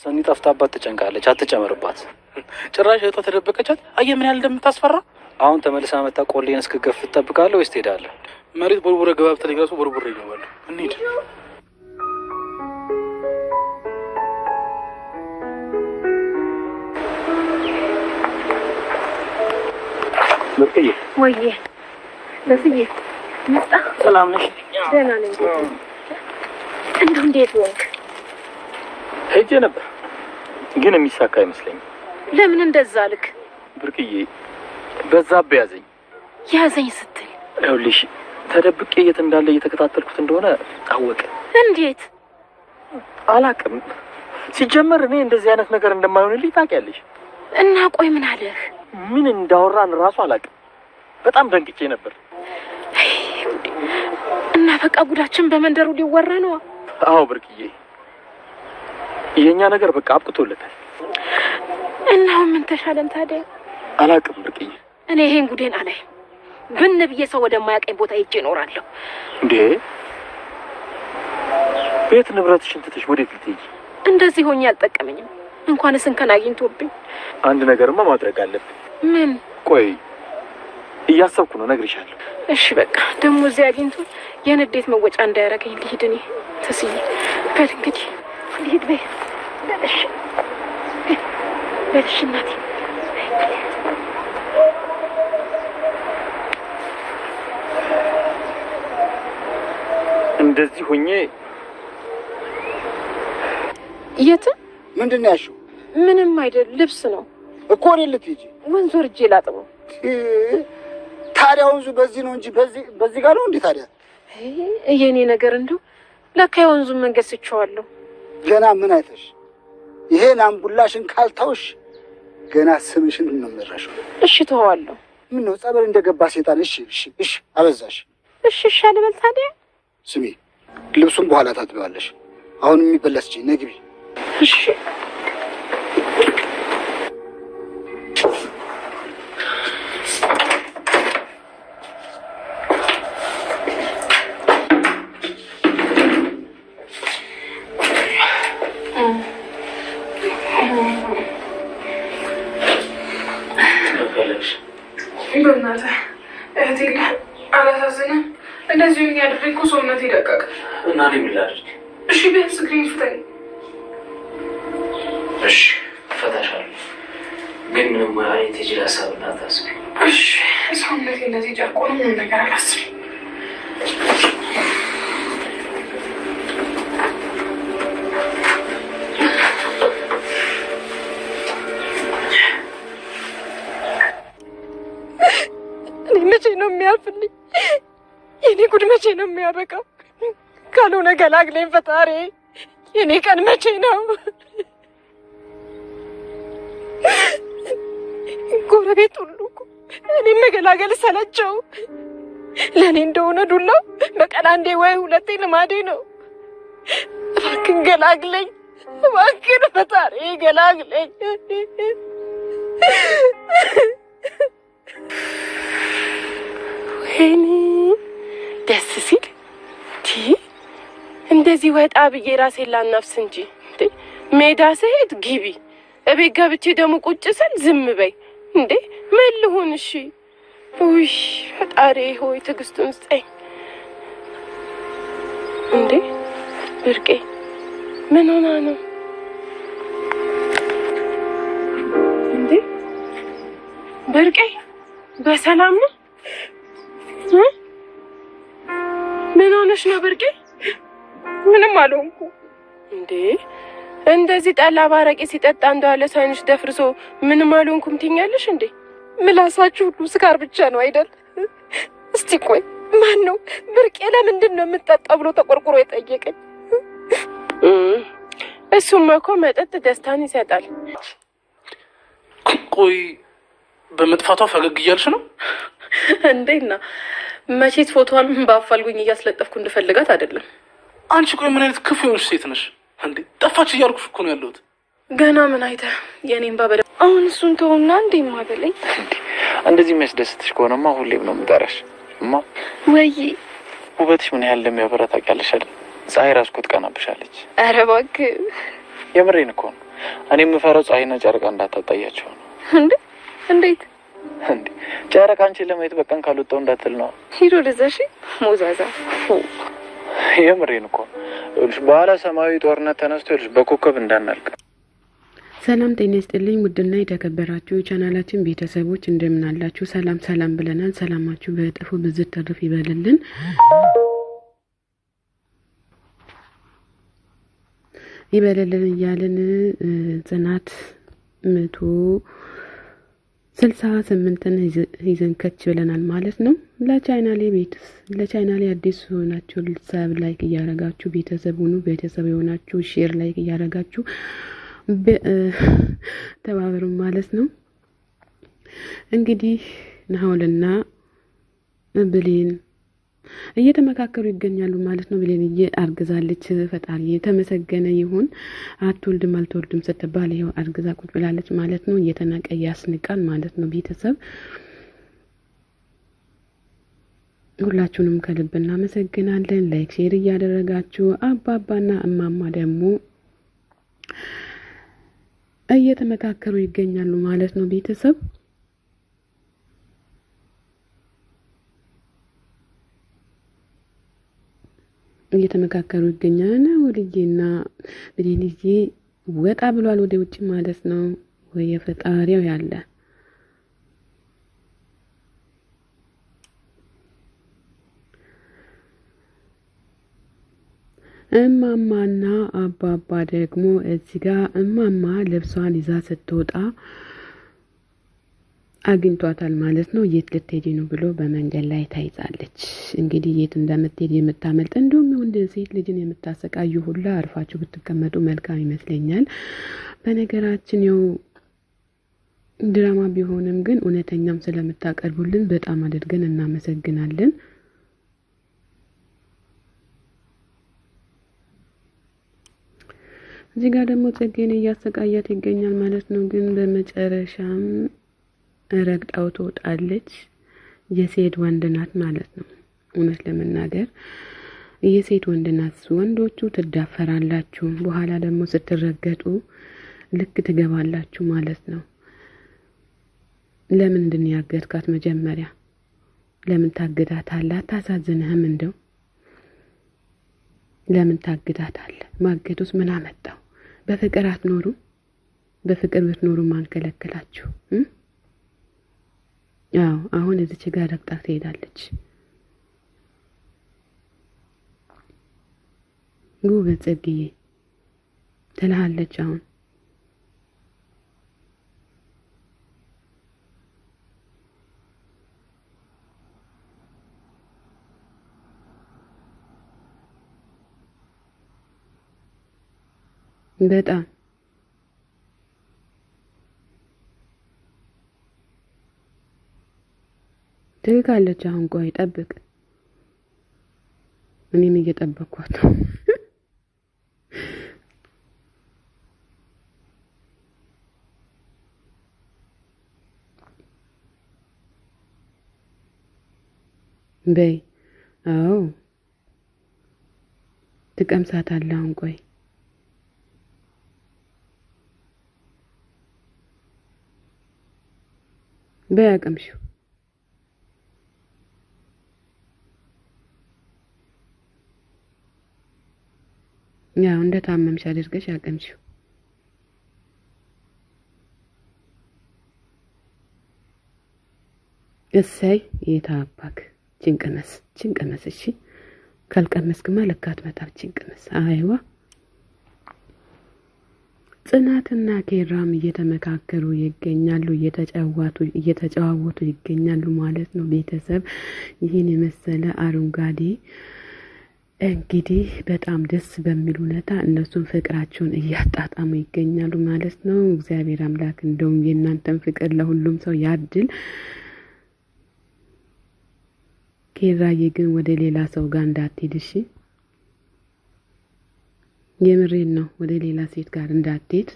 ሰኒ ጠፍታባት ተጨንቃለች። አትጨመርባት። ጭራሽ እህቷ ተደበቀቻት። አየህ ምን ያህል እንደምታስፈራ። አሁን ተመልሳ መጣ ቆሌን እስክገፍ ትጠብቃለህ ወይስ ትሄዳለህ? መሬት ቦርቡረ ገባ ብትለኝ እራሱ ቦርቡረ ይገባል። እንሂድ። ምርጥዬ ወይዬ ለፍዬ መጣ። ሰላም ነሽ? ደህና ነኝ። እንደው እንዴት ወንክ? ሄጄ ነበር ግን የሚሳካ አይመስለኝም። ለምን እንደዛ ልክ? ብርቅዬ በዛብህ ያዘኝ። ያዘኝ ስትል? ይኸውልሽ ተደብቄ የት እንዳለ እየተከታተልኩት እንደሆነ አወቀ። እንዴት? አላውቅም። ሲጀመር እኔ እንደዚህ አይነት ነገር እንደማይሆንልኝ ታውቂያለሽ። እና ቆይ ምን አለህ? ምን እንዳወራን እራሱ አላውቅም። በጣም ደንግጬ ነበር። እና በቃ ጉዳችን በመንደሩ ሊወራ ነው። አዎ ብርቅዬ የኛ ነገር በቃ አብቅቶለታል። እና ምን ተሻለን ታዲያ? አላውቅም ብርቅዬ። እኔ ይሄን ጉዴን አላይም። ብን ብዬ ሰው ወደማያውቀኝ ቦታ ሄጄ እኖራለሁ። እንዴ ቤት ንብረትሽን ትተሽ ወዴት ልትሄጂ? እንደዚህ ሆኜ አልጠቀመኝም። እንኳንስ እንከን አግኝቶብኝ። አንድ ነገርማ ማድረግ አለብን። ምን? ቆይ እያሰብኩ ነው፣ እነግርሻለሁ። እሺ በቃ ደግሞ እዚህ አግኝቶ የንዴት መወጫ እንዳያረገኝ ልሂድ። እኔ ተስዬ በል እንግዲህ ልሂድ። በይ በልሽ እናቴ። እንደዚህ ሆኜ የት? ምንድን ነው ያልሽው? ምንም አይደል፣ ልብስ ነው እኮ። ወዴት ልትሄጂ? ወንዝ ወርጄ ላጥበው። ታዲያ ወንዙ በዚህ ነው እንጂ በዚህ ጋር ነው እንዴ? ታዲያ የኔ ነገር እንደው ለካ የወንዙን መንገድ ስቼዋለሁ። ገና ምን አይተሽ? ይሄን አምቡላሽን ካልታውሽ ገና ስምሽን ነው የምረሽው። እሺ ተዋለሁ። ምን ነው ጸበል እንደገባ ሴጣን። እሺ አበዛሽ። እሺ አልበል ታዲያ። ስሚ ልብሱን በኋላ ታጥቢዋለሽ። አሁን የሚበላስ ጂ ነግቢ። እሺ በእናትህ እህቴ አላሳዝንም። እንደዚሁ ያደረግ እኮ ሰውነት ይደቀቅ እና እኔ ምን ላድርግ? እሺ ቢያንስ እግሬን ፍታኝ። እሺ እፈታሻለሁ፣ ግን ምንም አይነት የጅል ሀሳብ እንዳታስቢ። እሺ ሰውነቴ እንደዚህ ጨርቆ ነው፣ ምንም ነገር አላስብም። መቼ ነው የሚያልፍልኝ? የኔ ጉድ መቼ ነው የሚያበቃው? ካልሆነ ገላግለኝ ፈጣሪ። የኔ ቀን መቼ ነው? ጎረቤት ሁሉ እኮ እኔ መገላገል ሰለቸው። ለእኔ እንደሆነ ዱላው በቀን አንዴ ወይ ሁለቴ ልማዴ ነው። እባክህን ገላግለኝ፣ እባክህን ፈጣሪ ገላግለኝ። ወይኔ ደስ ሲል እንደዚህ ወጣ ብዬ ራሴን ላናፍስ እንጂ ሜዳ ስሄድ ግቢ፣ እቤት ገብቼ ደግሞ ቁጭ ስል ዝም በይ። እንዴ ምን ልሁን? እሺ ውይ ፈጣሪ ሆይ ትዕግስቱን ስጠኝ። እንዴ ብርቄ ምን ሆና ነው? እንዴ ብርቄ በሰላም ነው? ምን ሆነሽ ነው ብርቄ? ምንም አልሆንኩ። እንዴ እንደዚህ ጠላ ባረቄ ሲጠጣ እንዳለ ሳይንሽ ደፍርሶ ምንም አልሆንኩም ትኛለሽ እንዴ? ምላሳችሁ ሁሉ ስካር ብቻ ነው አይደል? እስቲ ቆይ ማን ነው ብርቄ ለምንድን ነው የምትጠጣው ብሎ ተቆርቁሮ የጠየቀኝ? እሱማ እኮ መጠጥ ደስታን ይሰጣል። ቆይ በመጥፋቷ ፈገግ እያልሽ ነው እንዴና? መቼት ፎቶዋን በአፋልጉኝ እያስለጠፍኩ እንድፈልጋት አይደለም። አንቺ ቆይ ምን አይነት ክፉ የሆንሽ ሴት ነሽ እንዴ? ጠፋች እያልኩሽ እኮ ነው ያለሁት። ገና ምን አይተህ የኔን ባበደ አሁን እሱን ተውና እንዴ ማበለኝ። እንደዚህ የሚያስደስትሽ ከሆነማ ሁሌም ነው የምጠራሽ እማ። ወይ ውበትሽ ምን ያህል እንደሚያበራ ታውቂያለሽ አይደል? ፀሐይ ራስ እኮ ትቀናብሻለች። ኧረ እባክህ የምሬን እኮ ነው። እኔ የምፈራው ፀሐይና ጨረቃ እንዳታጣያቸው ነው። እንዴት ጨረቃ አንቺን ለማየት በቀን ካልወጣው እንዳትል ነው። ሂዶ ለዛሽ ሞዛዛ የምሬን እኮ በኋላ ሰማያዊ ጦርነት ተነስቶ በኮከብ እንዳናልቅ። ሰላም ጤና ይስጥልኝ ውድና የተከበራችሁ ቻናላችን ቤተሰቦች እንደምን አላችሁ? ሰላም ብለናል። ሰላማችሁ በእጥፉ ብዝት ተርፍ ይበልልን። እያልን ጽናት 168ን ይዘን ከች ብለናል ማለት ነው። ለቻናሌ አዲስ ሆናችሁ ሰብ ላይክ እያረጋችሁ ቤተሰብ ሁኑ። ቤተሰብ የሆናችሁ ሼር ላይክ እያረጋችሁ ተባበሩ ማለት ነው። እንግዲህ ናሆልና ብሌን እየተመካከሩ ይገኛሉ ማለት ነው። ብሌን አርግዛለች። ፈጣሪ የተመሰገነ ይሁን። አትወልድም ስትባል ይሄው አርግዛ ቁጭ ብላለች ማለት ነው። እየተናቀ ያስንቃል ማለት ነው። ቤተሰብ ሁላችሁንም ከልብ እናመሰግናለን። ላይክ ሼር እያደረጋችሁ አባባና እማማ ደግሞ እየተመካከሩ ይገኛሉ ማለት ነው። ቤተሰብ እየተመካከሩ ይገኛሉ። ወልጄና ብሌንዬ ወጣ ብሏል ወደ ውጭ ማለት ነው። ወይ ፈጣሪው ያለ እማማና አባባ ደግሞ እዚህ ጋር እማማ ልብሷን ይዛ ስትወጣ አግኝቷታል ማለት ነው። የት ልትሄጂ ነው ብሎ በመንገድ ላይ ታይዛለች። እንግዲህ የት እንደምትሄድ የምታመልጥ እንደውም ወንድ ሴት ልጅን የምታሰቃዩ ሁላ አርፋችሁ ብትቀመጡ መልካም ይመስለኛል። በነገራችን ያው ድራማ ቢሆንም ግን እውነተኛም ስለምታቀርቡልን በጣም አድርገን እናመሰግናለን። እዚህ ጋር ደግሞ ጽጌን እያሰቃያት ይገኛል ማለት ነው። ግን በመጨረሻም ረግጣው ትወጣለች። የሴት ወንድ ናት ማለት ነው። እውነት ለመናገር የሴት ወንድ ናት። ወንዶቹ ትዳፈራላችሁ፣ በኋላ ደግሞ ስትረገጡ ልክ ትገባላችሁ ማለት ነው። ለምንድን ያገድካት? መጀመሪያ ለምን ታግዳታለህ? አታሳዝንህም? እንደው ለምን ታግዳታለህ? ማገዱስ ምን አመጣው? በፍቅር አትኖሩ? በፍቅር ብትኖሩ ማን ከለከላችሁ? ያው አሁን እዚች ጋር ረግጣ ትሄዳለች። ጎበዝ ጽጌዬ ትልሃለች። አሁን በጣም ትልካለች። አሁን ቆይ ጠብቅ፣ እኔም እየጠበቅኳት ነው። በይ አዎ ትቀምሳታለህ። አሁን ቆይ በይ አቀምሽው። ያው እንደታመምሽ አድርገሽ አቀምሽው። እሰይ የታባክ ጭንቅመስ እሺ፣ ካልቀመስክማ ለካት መጣብ ጭንቅመስ። አይዋ ጽናትና ኬራም እየተመካከሩ ይገኛሉ፣ እየተጫወቱ ይገኛሉ ማለት ነው። ቤተሰብ ይህን የመሰለ አረንጓዴ እንግዲህ በጣም ደስ በሚል ሁኔታ እነሱን ፍቅራቸውን እያጣጣሙ ይገኛሉ ማለት ነው። እግዚአብሔር አምላክ እንደውም የእናንተን ፍቅር ለሁሉም ሰው ያድል። ኬራዬ ግን ወደ ሌላ ሰው ጋር እንዳትሄድ እሺ። የምሬን ነው። ወደ ሌላ ሴት ጋር እንዳትሄድ።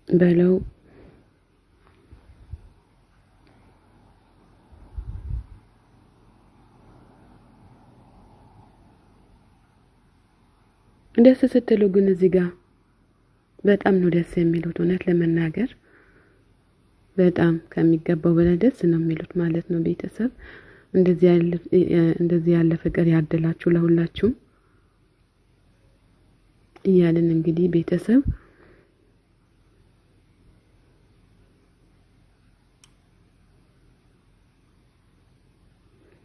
በለው ደስ ስትሉ ግን እዚህ ጋር በጣም ነው ደስ የሚሉት እውነት ለመናገር በጣም ከሚገባው በላይ ደስ ነው የሚሉት ማለት ነው ቤተሰብ እንደዚህ ያለ ፍቅር ያደላችሁ ለሁላችሁ እያልን እንግዲህ ቤተሰብ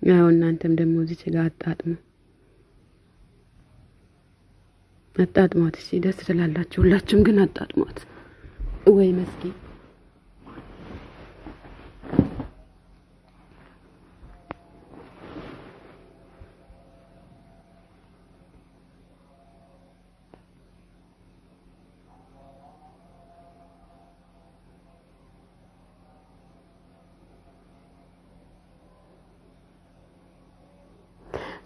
ያው እናንተም ደግሞ እዚህ ጋር አጣጥሟት እሺ ደስ ትላላችሁ ሁላችሁም ግን አጣጥሟት ወይ መስኪ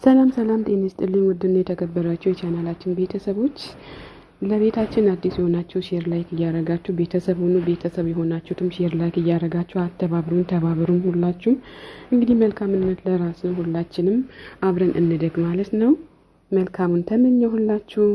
ሰላም ጤና ይስጥልኝ ውድና የተከበራችሁ የቻናላችን ቤተሰቦች ለቤታችን አዲስ የሆናችሁ ሼር ላይክ እያረጋችሁ ቤተሰብ የሆናችሁትም ሼር ላይክ እያረጋችሁ ተባበሩን ሁላችሁም እንግዲህ መልካምነት ለራስ ነው ሁላችንም አብረን እንደግ ማለት ነው መልካሙን ተመኘሁላችሁ